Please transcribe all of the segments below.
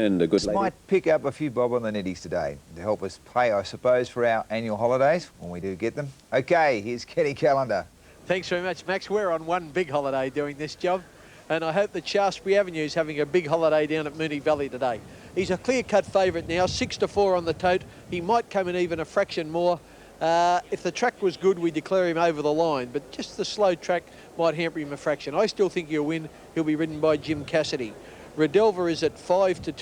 And a good This might pick up a few bob on the nitties today to help us pay, I suppose, for our annual holidays when we do get them. Okay, here's Kenny Callender. Thanks very much, Max. We're on one big holiday doing this job, and I hope that Shaftesbury Avenue is having a big holiday down at Moonee Valley today. He's a clear-cut favourite now, 6-4 on the tote. He might come in even a fraction more. If the track was good, we declare him over the line, but just the slow track might hamper him a fraction. I still think he'll win. He'll be ridden by Jim Cassidy. Redelva is at 5-2,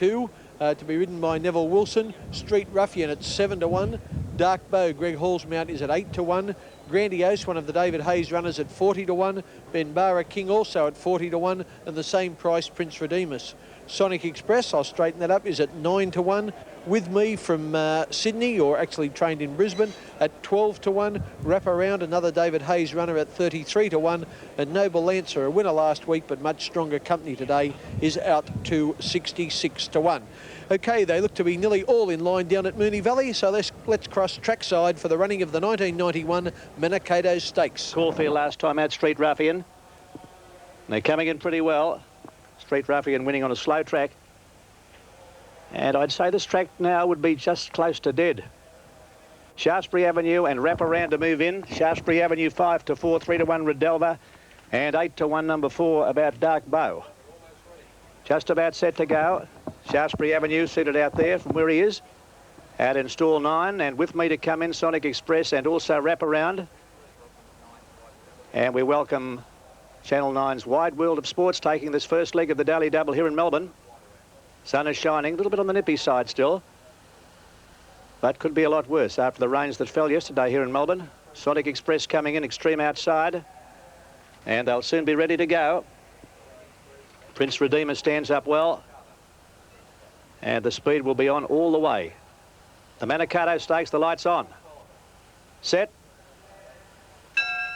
to be ridden by Neville Wilson. Street Ruffian at 7-1. Dark Bow, Greg Hall's mount, is at 8-1. Grandiose, one of the David Hayes runners, at 40-1. Benbara King also at 40-1, and the same price Prince Redeemus. Sonic Express, I'll straighten that up, is at 9-1. With Me from Sydney, or actually trained in Brisbane, at 12-1. Wrap Around, another David Hayes runner, at 33-1. And Noble Lancer, a winner last week but much stronger company today, is out to 66-1. Okay, they look to be nearly all in line down at Moonee Valley, so let's cross trackside for the running of the 1991 Manikato Stakes. Caulfield last time out, Street Ruffian. They're coming in pretty well. Street Ruffian winning on a slow track. And I'd say this track now would be just close to dead. Shaftesbury Avenue and Wrap Around to move in. Shaftesbury Avenue 5-4, 3-1 Redelva, and 8-1 number 4 About Dark Bow. Just about set to go. Shaftesbury Avenue seated out there from where he is. Out in stall 9, and with me to come in, Sonic Express and also Wrap Around. And we welcome Channel 9's Wide World of Sports taking this first leg of the Daily Double here in Melbourne. Sun is shining, a little bit on the nippy side still, but could be a lot worse after the rains that fell yesterday here in Melbourne. Sonic Express coming in extreme outside, and they'll soon be ready to go. Prince Redeemer stands up well, and the speed will be on all the way. The Manikato Stakes, the lights on. Set.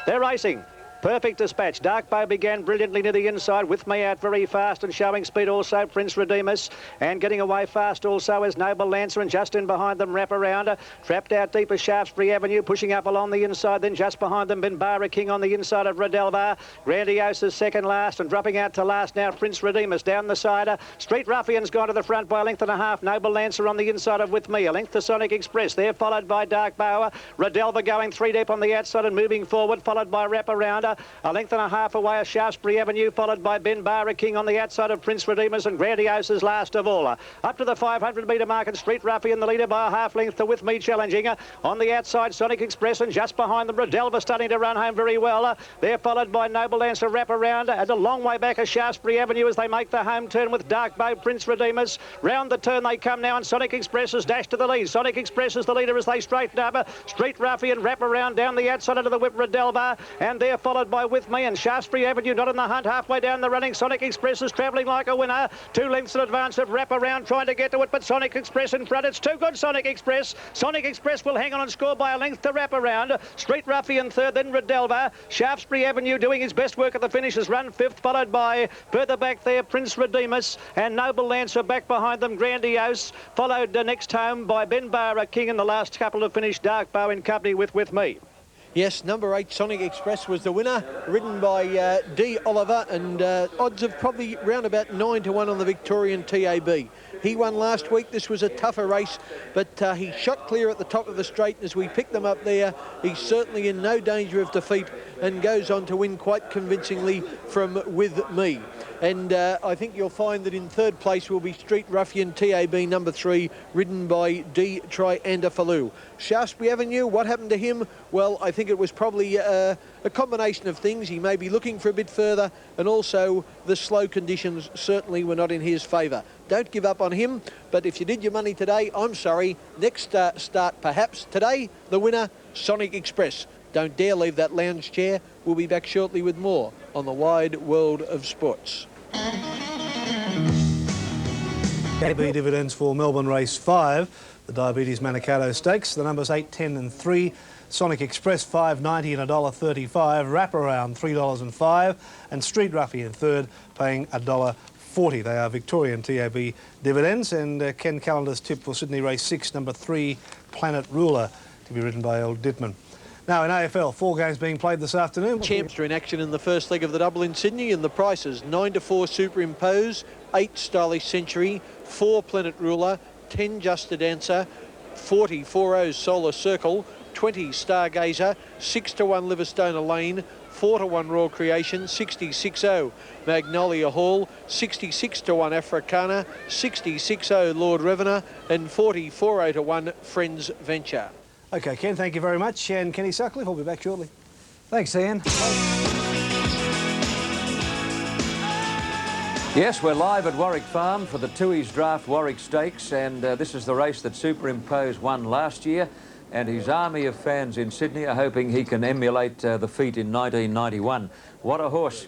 They're racing. Perfect dispatch. Dark Bow began brilliantly near the inside. With Me out very fast and showing speed also Prince Redeemus. And getting away fast also is Noble Lancer, and just in behind them Wrap Around. Trapped out deep as Shaftesbury Avenue, pushing up along the inside. Then just behind them Benbara King on the inside of Redelva. Grandiose is second last, and dropping out to last now Prince Redeemus down the side. Street Ruffian's gone to the front by a length and a half. Noble Lancer on the inside of With Me. A length to Sonic Express. They're followed by Dark Bow. Redelva going 3 deep on the outside and moving forward, followed by Wrap Around. A length and a half away of Shaftesbury Avenue, followed by Benbara King on the outside of Prince Redeemus, and Grandiose is last of all. Up to the 500-metre mark, and Street Ruffian the leader by a half length to With Me challenging. On the outside, Sonic Express, and just behind them, Redelva starting to run home very well. They're followed by Noble Lancer, Wrap Around, and a long way back of Shaftesbury Avenue as they make the home turn with Dark Bow, Prince Redeemus. Round the turn they come now, and Sonic Express has dashed to the lead. Sonic Express is the leader as they straighten up. Street Ruffian, Wrap Around down the outside into the whip, Redelva, and they're followed by With Me, and Shaftesbury Avenue not in the hunt. Halfway down the running, Sonic Express is travelling like a winner. 2 lengths in advance of Wrap Around, trying to get to it, but Sonic Express in front. It's too good, Sonic Express. Sonic Express will hang on and score by a length to Wrap Around. Street Ruffian third, then Redelva. Shaftesbury Avenue doing his best work at the finish has run fifth, followed by further back there Prince Redeemus, and Noble Lancer back behind them, Grandiose, followed next home by Benbara King, in the last couple to finish Dark Bow in company with Me. Yes, number 8, Sonic Express, was the winner, ridden by D. Oliver, and odds of probably round about 9-1 on the Victorian TAB. He won last week. This was a tougher race, but he shot clear at the top of the straight. As we picked them up there, he's certainly in no danger of defeat and goes on to win quite convincingly from With Me. And I think you'll find that in third place will be Street Ruffian TAB number 3, ridden by D. Triandafaloo. Shaftesbury Avenue, what happened to him? Well, I think it was probably a combination of things. He may be looking for a bit further, and also the slow conditions certainly were not in his favour. Don't give up on him, but if you did your money today, I'm sorry. Next start perhaps. Today, the winner, Sonic Express. Don't dare leave that lounge chair. We'll be back shortly with more on the Wide World of Sports. AB dividends for Melbourne Race 5, the Diabetes Manikato Stakes. The numbers 8, 10 and 3. Sonic Express $5.90 and $1.35. Wrap Around $3.05, and Street Ruffian third, paying $1.40. They are Victorian TAB dividends, and Ken Callender's tip for Sydney Race 6, number 3, Planet Ruler, to be ridden by Old Dittman. Now in AFL, 4 games being played this afternoon. Champs are in action in the first leg of the double in Sydney, and the prices 9-4 Superimpose, 8 Stylish Century, 4 Planet Ruler, 10 Just a Dancer, 40 Solar Circle, 20 Stargazer, 6-1 Livingstone Lane, 4-1 Royal Creation, 60-6-0 Magnolia Hall, 66-1 Africana, 66-0 Lord Revener, and 44-1 Friends Venture. OK, Ken, thank you very much. And Kenny Sutcliffe will be back shortly. Thanks, Ian. Yes, we're live at Warwick Farm for the Tooheys Draft Warwick Stakes, and this is the race that Superimpose won last year, and his army of fans in Sydney are hoping he can emulate the feat in 1991. What a horse.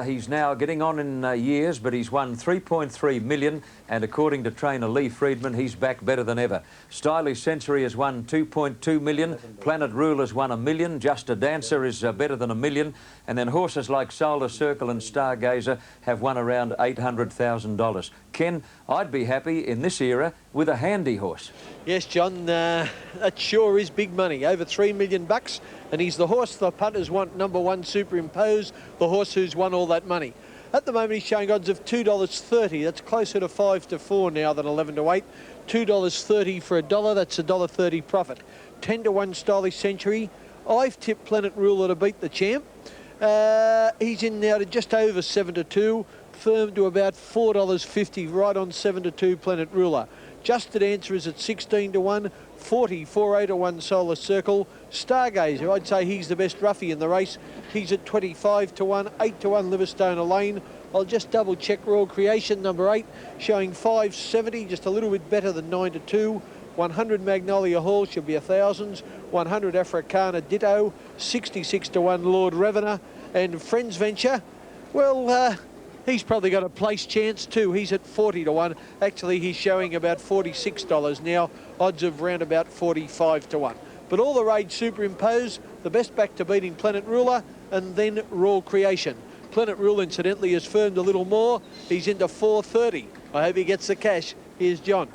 He's now getting on in years, but he's won 3.3 million, and according to trainer Lee Friedman, he's back better than ever. Stylish Century has won 2.2 million, Planet Ruler's won $1 million, Just a Dancer is better than $1 million, and then horses like Solar Circle and Stargazer have won around $800,000. Ken, I'd be happy in this era with a handy horse. Yes, John, that sure is big money, over $3 million, and he's the horse the punters want, number 1 Superimpose, the horse who's won all that money. At the moment, he's showing odds of $2.30. That's closer to 5-4 now than 11-8. $2.30 for $1. That's $1.30 profit. 10-1 Stylish Century. I've tipped Planet Ruler to beat the champ. He's in now to just over 7-2, firm to about $4.50, right on 7-2 Planet Ruler. Just an Answer is at 16-1, 44-1 Solar Circle. Stargazer, I'd say he's the best roughie in the race. He's at 25-1, 8-1 Livingstone Lane. I'll just double check Royal Creation, number 8, showing 5.70, just a little bit better than 9-2. 100 Magnolia Hall should be 1,000s. 100 Africana ditto. 66-1 Lord Revener. And Friends Venture, well, he's probably got a place chance too. He's at 40-1. Actually, he's showing about $46 now. Odds of round about 45-1. But all the rage Superimpose, the best back to beating Planet Ruler, and then Royal Creation. Planet Ruler, incidentally, has firmed a little more. He's into 4.30. I hope he gets the cash. Here's John.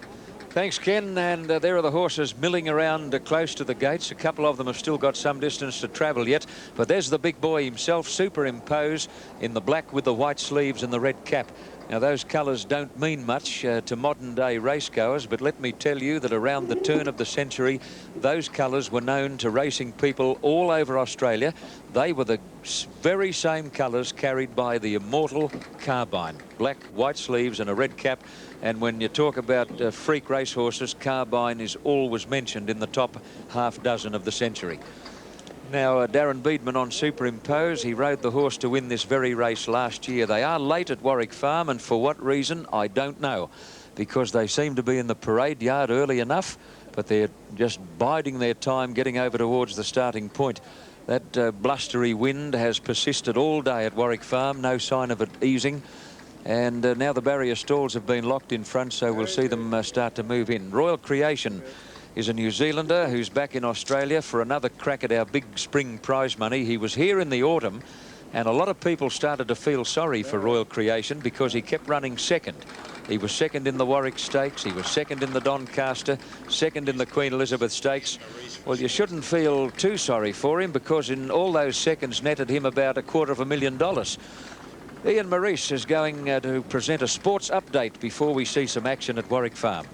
Thanks, Ken, and there are the horses milling around close to the gates. A couple of them have still got some distance to travel yet, but there's the big boy himself, Superimpose, in the black with the white sleeves and the red cap. Now, those colours don't mean much to modern-day racegoers, but let me tell you that around the turn of the century, those colours were known to racing people all over Australia. They were the very same colours carried by the immortal Carbine. Black, white sleeves and a red cap. And when you talk about freak racehorses, Carbine is always mentioned in the top half dozen of the century. Now, Darren Beedman on Superimpose. He rode the horse to win this very race last year. They are late at Warwick Farm, and for what reason, I don't know, because they seem to be in the parade yard early enough, but they're just biding their time getting over towards the starting point. That blustery wind has persisted all day at Warwick Farm, no sign of it easing. And now the barrier stalls have been locked in front, so we'll see them start to move in. Royal Creation is a New Zealander who's back in Australia for another crack at our big spring prize money. He was here in the autumn, and a lot of people started to feel sorry for Royal Creation because he kept running second. He was second in the Warwick Stakes, he was second in the Doncaster, second in the Queen Elizabeth Stakes. Well, you shouldn't feel too sorry for him, because in all those seconds netted him about $250,000. Ian Maurice is going to present a sports update before we see some action at Warwick Farm.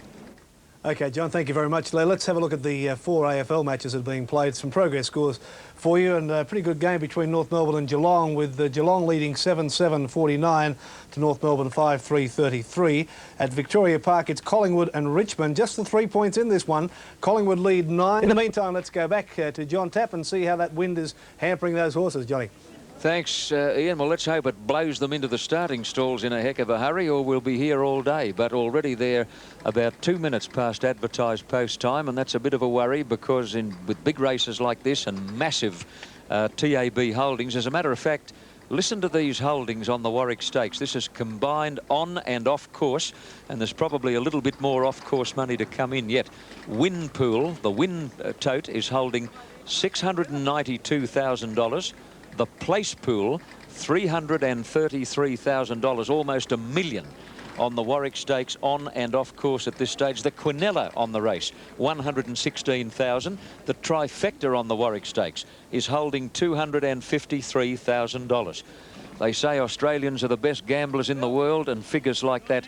OK, John, thank you very much. Let's have a look at the 4 AFL matches that are being played. Some progress scores for you, and a pretty good game between North Melbourne and Geelong, with Geelong leading 7-7-49 to North Melbourne 5-3-33. At Victoria Park, it's Collingwood and Richmond. Just the 3 points in this one. Collingwood lead 9. In the meantime, let's go back to John Tapp and see how that wind is hampering those horses, Johnny. Thanks, Ian. Well, let's hope it blows them into the starting stalls in a heck of a hurry, or we'll be here all day. But already they're about 2 minutes past advertised post time, and that's a bit of a worry, because with big races like this and massive TAB holdings, as a matter of fact, listen to these holdings on the Warwick Stakes. This is combined on and off course, and there's probably a little bit more off course money to come in yet. Winpool, the Win Tote, is holding $692,000. The Place Pool, $333,000, almost $1 million. on the Warwick Stakes on and off course at this stage. The Quinella on the race, 116,000. The Trifecta on the Warwick Stakes is holding $253,000. They say Australians are the best gamblers in the world, and figures like that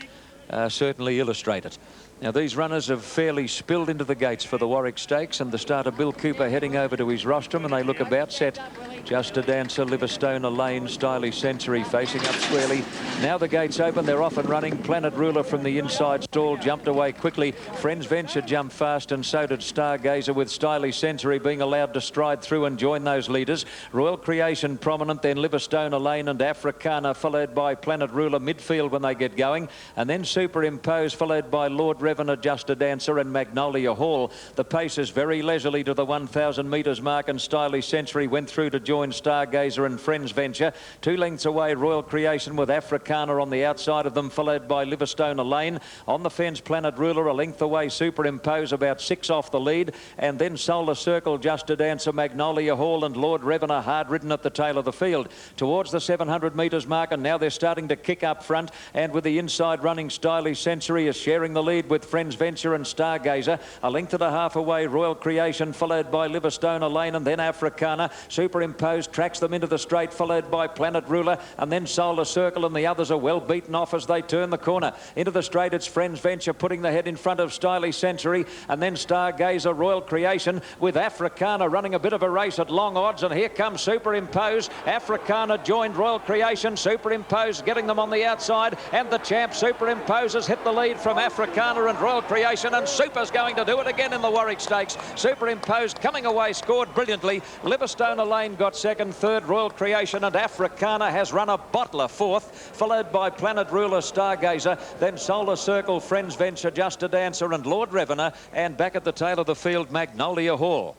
certainly illustrate it. Now, these runners have fairly spilled into the gates for the Warwick Stakes, and the starter Bill Cooper heading over to his rostrum, and they look about set. Just a Dancer, Livistona Lane, Stylish Century facing up squarely. Now the gates open, they're off and running. Planet Ruler from the inside stall jumped away quickly. Friends Venture jumped fast, and so did Stargazer, with Stylish Century being allowed to stride through and join those leaders. Royal Creation prominent, then Livistona Lane and Africana, followed by Planet Ruler midfield when they get going, and then Superimpose, followed by Lord Revenant, Just a Dancer and Magnolia Hall. The pace is very leisurely to the 1,000 metres mark, and Stylish Century went through to join Stargazer and Friends Venture. 2 lengths away, Royal Creation with Africana on the outside of them, followed by Livistona Lane. On the fence, Planet Ruler a length away, Superimpose about 6 off the lead, and then Solar Circle, Just a Dancer, Magnolia Hall and Lord Revenant hard ridden at the tail of the field. Towards the 700 metres mark, and now they're starting to kick up front, and with the inside running, Stylish Century is sharing the lead with Friends Venture and Stargazer. A length and a half away, Royal Creation, followed by Livistona Lane and then Africana. Superimpose tracks them into the straight, followed by Planet Ruler, and then Solar Circle, and the others are well beaten off as they turn the corner. Into the straight, it's Friends Venture putting the head in front of Stylish Century, and then Stargazer, Royal Creation, with Africana running a bit of a race at long odds, and here comes Superimpose. Africana joined Royal Creation, Superimpose getting them on the outside, and the champ Superimpose has hit the lead from Africana and Royal Creation, and Super's going to do it again in the Warwick Stakes. Superimpose coming away, scored brilliantly. Livistona Lane got second, third Royal Creation, and Africana has run a bottler fourth, followed by Planet Ruler, Stargazer, then Solar Circle, Friends Venture, Just a Dancer and Lord Revenant, and back at the tail of the field, Magnolia Hall.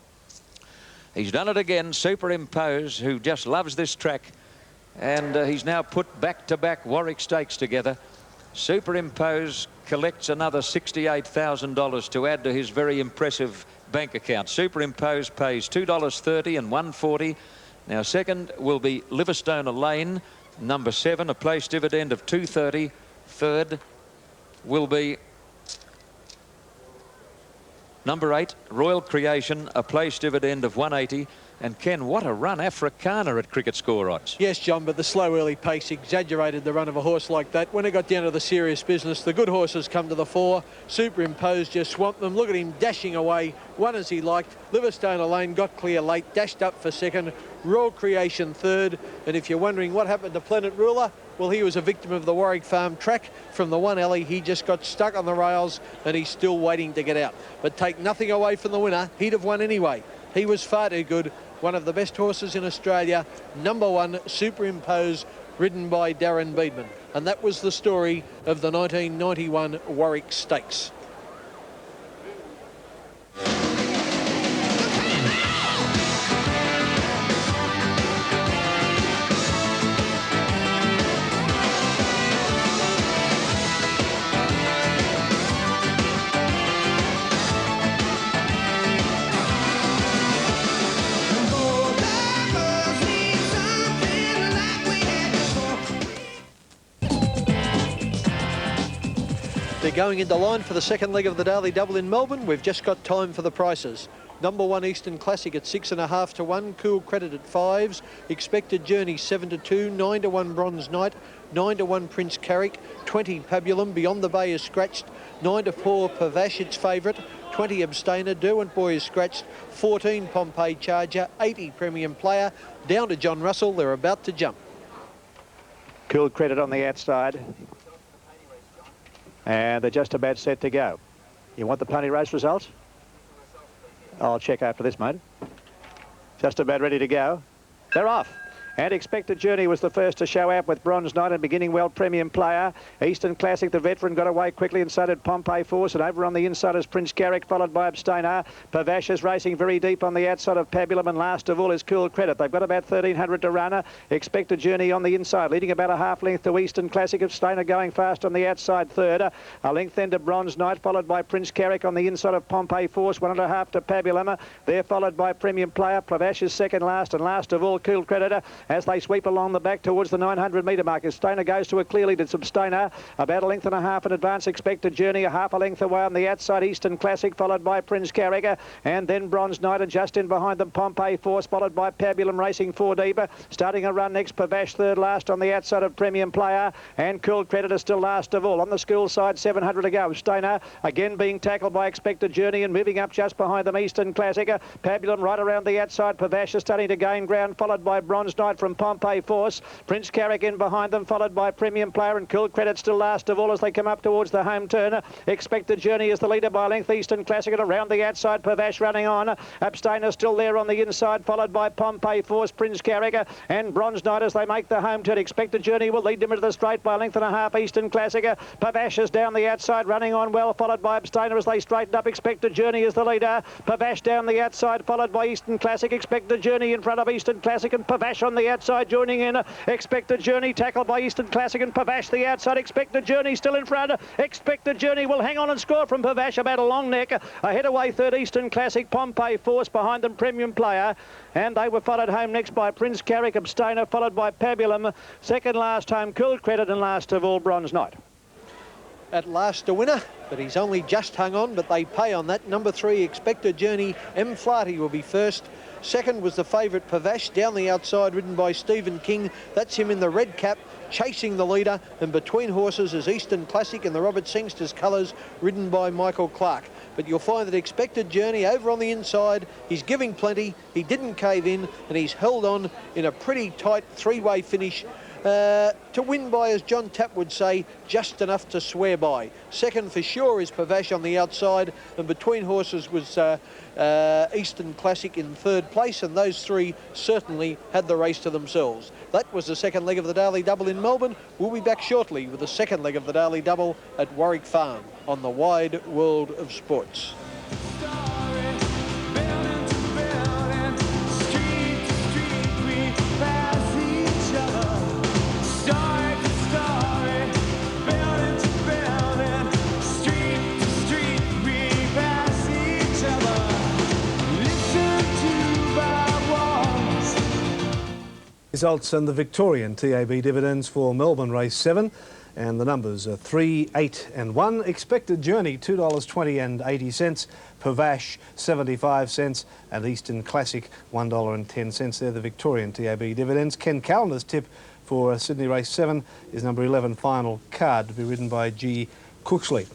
He's done it again, Superimpose, who just loves this track, and he's now put back-to-back Warwick Stakes together. Superimpose collects another $68,000 to add to his very impressive bank account. Superimpose pays $2.30 and $1.40. Now second will be Livistona Lane, number 7, a place dividend of $2.30. Third will be number 8, Royal Creation, a place dividend of $1.80. And Ken, what a run Africana at cricket score odds. Yes, John, but the slow early pace exaggerated the run of a horse like that. When it got down to the serious business, the good horses come to the fore. Superimpose just swamped them. Look at him dashing away, won as he liked. Livistona Lane got clear late, dashed up for second. Royal Creation third. And if you're wondering what happened to Planet Ruler, well, he was a victim of the Warwick Farm track. From the one alley, he just got stuck on the rails, and he's still waiting to get out. But take nothing away from the winner. He'd have won anyway. He was far too good. One of the best horses in Australia, number 1, Superimpose, ridden by Darren Beedman. And that was the story of the 1991 Warwick Stakes. They're going into line for the second leg of the Daily Double in Melbourne. We've just got time for the prices. Number 1 Eastern Classic at 6.5 to 1. Cool Credit at 5s. Expected Journey 7 to 2. 9 to 1 Bronze Knight. 9 to 1 Prince Carrick. 20 Pabulum. Beyond the Bay is scratched. 9 to 4 Pavash, its favourite. 20 Abstainer. Derwent Boy is scratched. 14 Pompeii Charger. 80 Premium Player. Down to John Russell. They're about to jump. Cool Credit on the outside. And they're just about set to go. You want the pony race results? I'll check after this, mate. Just about ready to go. They're off. And Expected Journey was the first to show out with Bronze Knight and beginning well Premium Player. Eastern Classic, the veteran, got away quickly, and so did Pompeii Force. And over on the inside is Prince Carrick, followed by Abstainer. Pavash is racing very deep on the outside of Pabulum, and last of all is Cool Credit. They've got about 1,300 to run. Expected Journey on the inside, leading about a half length to Eastern Classic. Abstainer going fast on the outside third. A length then to Bronze Knight, followed by Prince Carrick on the inside of Pompeii Force. 1.5 to Pabulum. They're followed by Premium Player. Pavash is second last, and last of all Cool Credit. as they sweep along the back towards the 900-metre mark. As Stoner goes to a clear lead, it's Abstainer, about a length and a half in advance. Expected Journey a half a length away on the outside. Eastern Classic followed by Prince Carricker, and then Bronze Knight, and just in behind them Pompeii Force, followed by Pabulum racing 4 deeper. Starting a run next, Pavash third last on the outside of Premium Player, and Cool Credit is still last of all. On the school side, 700 to go. Stoner again being tackled by Expected Journey, and moving up just behind them Eastern Classic. Pabulum right around the outside. Pavash is starting to gain ground, followed by Bronze Knight from Pompeii Force. Prince Carrick in behind them, followed by Premium Player, and Cool Credit still last of all as they come up towards the home turn. Expected Journey is the leader by length. Eastern Classic and around the outside. Pavash running on. Abstainer still there on the inside, followed by Pompeii Force, Prince Carrick, and Bronze Knight as they make the home turn. Expected Journey will lead them into the straight by a length and a half. Eastern Classic. Pavash is down the outside, running on well, followed by Abstainer as they straighten up. Expected Journey is the leader. Pavash down the outside, followed by Eastern Classic. Expected Journey in front of Eastern Classic, and Pavash on the outside joining in. Expected Journey tackled by Eastern Classic, and Pavash the outside. Expected Journey still in front. Expected Journey will hang on and score from Pavash about a long neck. Ahead away third Eastern Classic. Pompeii Force behind them Premium Player, and they were followed home next by Prince Carrick. Abstainer followed by Pabulum. Second last home Cool Credit, and last of all Bronze Knight. At last a winner, but he's only just hung on, but they pay on that. Number 3, Expected Journey. M. Flaherty will be first. Second was the favourite Pavash, down the outside, ridden by Stephen King. That's him in the red cap, chasing the leader. And between horses is Eastern Classic in the Robert Sangster's colours, ridden by Michael Clark. But you'll find that Expected Journey over on the inside, he's giving plenty. He didn't cave in, and he's held on in a pretty tight 3-way finish. To win by, as John Tapp would say, just enough to swear by. Second for sure is Pavash on the outside, and between horses was Eastern Classic in third place, and those three certainly had the race to themselves. That was the second leg of the Daily Double in Melbourne. We'll be back shortly with the second leg of the Daily Double at Warwick Farm on the Wide World of Sports. Results and the Victorian TAB dividends for Melbourne Race 7, and the numbers are 3, 8 and 1. Expected Journey $2.20 and 80 cents, Pavash 75 cents, and Eastern Classic $1.10. They're the Victorian TAB dividends. Ken Calendar's tip for Sydney Race 7 is number 11, Final Card, to be ridden by G. Cooksley.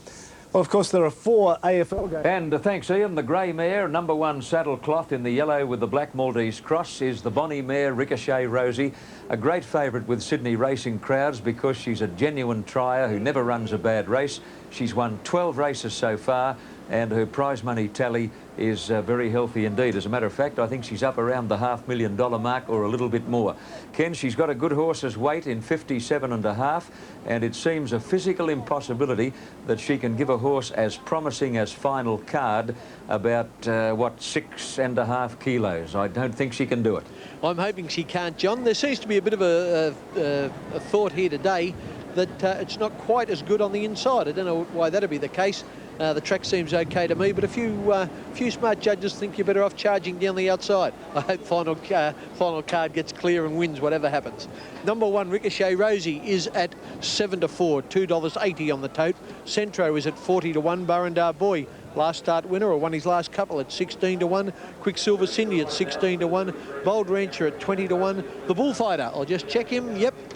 Well, of course, there are 4 AFL games. And thanks, Ian. The grey mare, number 1 saddle cloth in the yellow with the black Maltese cross, is the bonny mare Ricochet Rosie. A great favourite with Sydney racing crowds because she's a genuine trier who never runs a bad race. She's won 12 races so far, and her prize money tally is very healthy indeed. As a matter of fact, I think she's up around the $500,000 mark or a little bit more. Ken, she's got a good horse's weight in 57.5, and it seems a physical impossibility that she can give a horse as promising as Final Card about, 6.5 kilos. I don't think she can do it. I'm hoping she can't, John. There seems to be a bit of a thought here today that it's not quite as good on the inside. I don't know why that'd be the case. The track seems okay to me, but a few smart judges think you're better off charging down the outside. I hope Final Card gets clear and wins whatever happens. Number 1, Ricochet Rosie, is at 7 to 4, $2.80 on the tote. Centro is at 40 to 1. Burrendar Boy, last start winner, or won his last couple, at 16 to 1. Quicksilver Cindy at 16 to 1. Bold Rancher at 20 to 1. The Bullfighter, I'll just check him. Yep,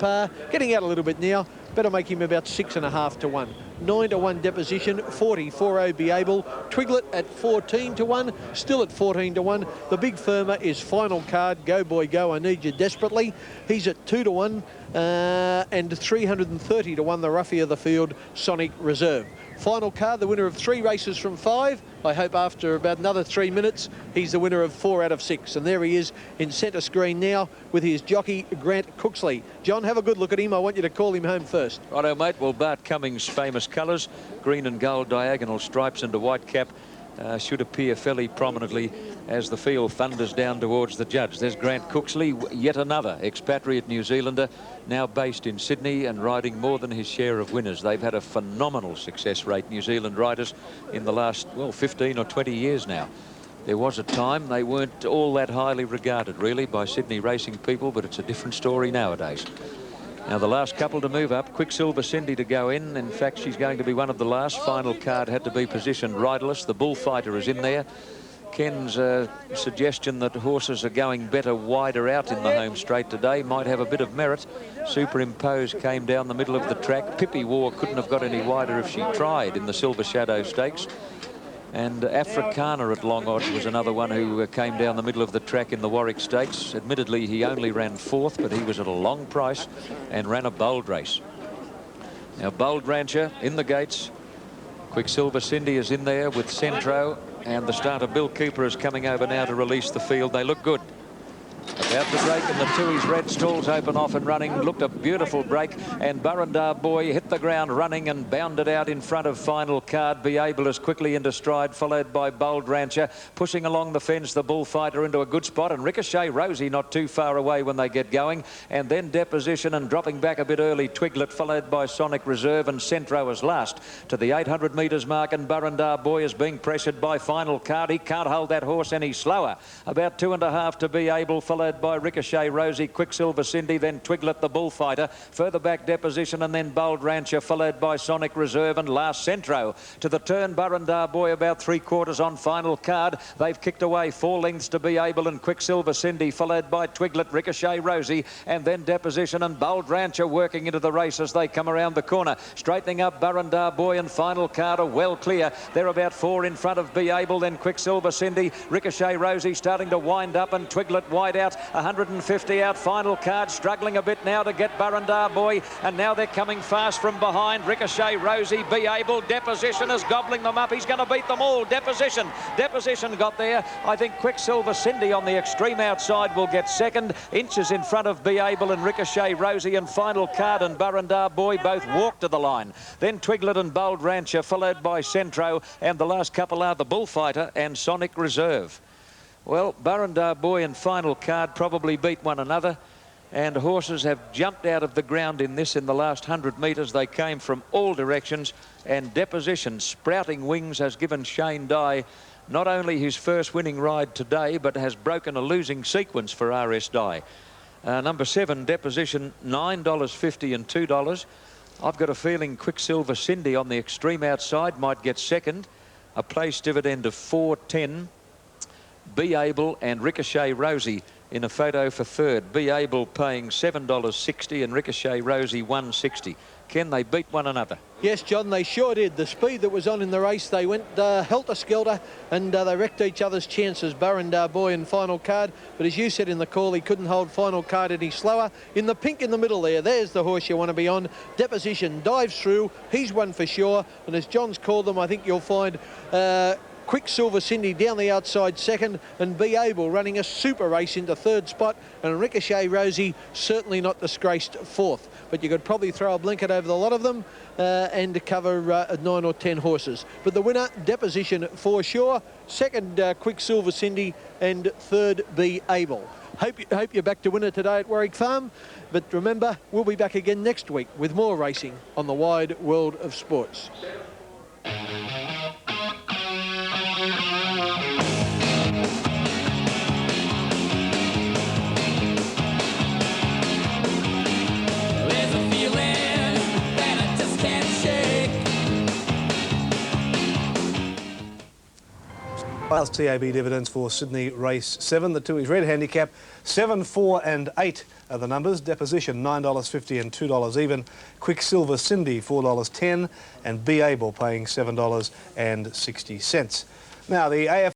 getting out a little bit now. Better make him about 6.5 to 1. 9 to 1 Deposition, 40 4 Be Able. Twiglet at 14 to 1, still at 14 to 1. The big firmer is Final Card. Go boy go, I need you desperately. He's at 2 to 1, and 330 to 1 the roughie of the field, Sonic Reserve. Final Card, the winner of 3 races from 5. I hope after about another 3 minutes, he's the winner of 4 out of 6. And there he is in centre screen now with his jockey, Grant Cooksley. John, have a good look at him. I want you to call him home first. Righto, mate. Well, Bart Cummings' famous colours, green and gold diagonal stripes and a white cap, should appear fairly prominently as the field thunders down towards the judge. There's Grant Cooksley, yet another expatriate New Zealander, now based in Sydney and riding more than his share of winners. They've had a phenomenal success rate, New Zealand riders, in the last, 15 or 20 years now. There was a time they weren't all that highly regarded, really, by Sydney racing people, but it's a different story nowadays. Now, the last couple to move up, Quicksilver Cindy to go in. In fact, she's going to be one of the last. Final card had to be positioned riderless. The Bullfighter is in there. Ken's suggestion that horses are going better wider out in the home straight today might have a bit of merit. Superimpose came down the middle of the track. Pippi War couldn't have got any wider if she tried in the Silver Shadow Stakes. And Africana at long odds was another one who came down the middle of the track in the Warwick Stakes. Admittedly, he only ran 4th, but he was at a long price and ran a bold race. Now, Bold Rancher in the gates. Quicksilver Cindy is in there with Centro, and the starter Bill Cooper is coming over now to release the field. They look good. About to break, and the Tui's red stalls open off and running. Looked a beautiful break, and Burrendar Boy hit the ground running and bounded out in front of Final Card. Be Able is quickly into stride, followed by Bold Rancher. Pushing along the fence, the Bullfighter into a good spot, and Ricochet Rosie not too far away when they get going. And then Deposition, and dropping back a bit early, Twiglet, followed by Sonic Reserve, and Centro is last to the 800 metres mark, and Burrendar Boy is being pressured by Final Card. He can't hold that horse any slower. About 2.5 to Be Able, followed by Ricochet Rosie, Quicksilver Cindy, then Twiglet the Bullfighter. Further back Deposition, and then Bold Rancher, followed by Sonic Reserve, and last Centro. To the turn, Burrendar Boy about 3/4 on Final Card. They've kicked away 4 lengths to Be Able and Quicksilver Cindy, followed by Twiglet, Ricochet Rosie, and then Deposition and Bold Rancher working into the race as they come around the corner. Straightening up, Burrendar Boy and Final Card are well clear. They're about 4 in front of Be Able, then Quicksilver Cindy, Ricochet Rosie starting to wind up, and Twiglet wide out. 150 out. Final Card struggling a bit now to get Burrendar Boy, and now they're coming fast from behind. Ricochet Rosie, Be Able, Deposition is gobbling them up. He's going to beat them all. Deposition got there. I think Quicksilver Cindy on the extreme outside will get second, inches in front of Be Able and Ricochet Rosie, and Final Card and Burrendar Boy both walk to the line. Then Twiglet and Bold Rancher, followed by Centro, and the last couple are the Bullfighter and Sonic Reserve. Well, Burrendar Boy and Final Card probably beat one another, and horses have jumped out of the ground in this in the last 100 metres. They came from all directions, and Deposition, sprouting wings, has given Shane Dye not only his first winning ride today, but has broken a losing sequence for RS Dye. Number 7, Deposition, $9.50 and $2. I've got a feeling Quicksilver Cindy on the extreme outside might get second. A place dividend of $4.10. Be Able and Ricochet Rosie in a photo for third. Be Able paying $7.60 and Ricochet Rosie $1.60. Ken, they beat one another. Yes, John, they sure did. The speed that was on in the race, they went helter-skelter, and they wrecked each other's chances, Burrendar Boy and Final Card. But as you said in the call, he couldn't hold Final Card any slower. In the pink in the middle there's the horse you want to be on. Deposition dives through. He's one for sure. And as John's called them, I think you'll find Quicksilver Cindy down the outside second, and Be Able running a super race into third spot, and Ricochet Rosie certainly not disgraced 4th. But you could probably throw a blanket over the lot of them and cover 9 or 10 horses. But the winner, Deposition for sure. Second, Quicksilver Cindy, and third, Be Able. Hope you're back to winner today at Warwick Farm. But remember, we'll be back again next week with more racing on the wide world of sports. Wales TAB dividends for Sydney race 7. The Tui's red handicap, 7, 4 and 8 are the numbers. Deposition $9.50 and $2 even. Quicksilver Cindy $4.10 and Be Able paying $7.60. Now the AF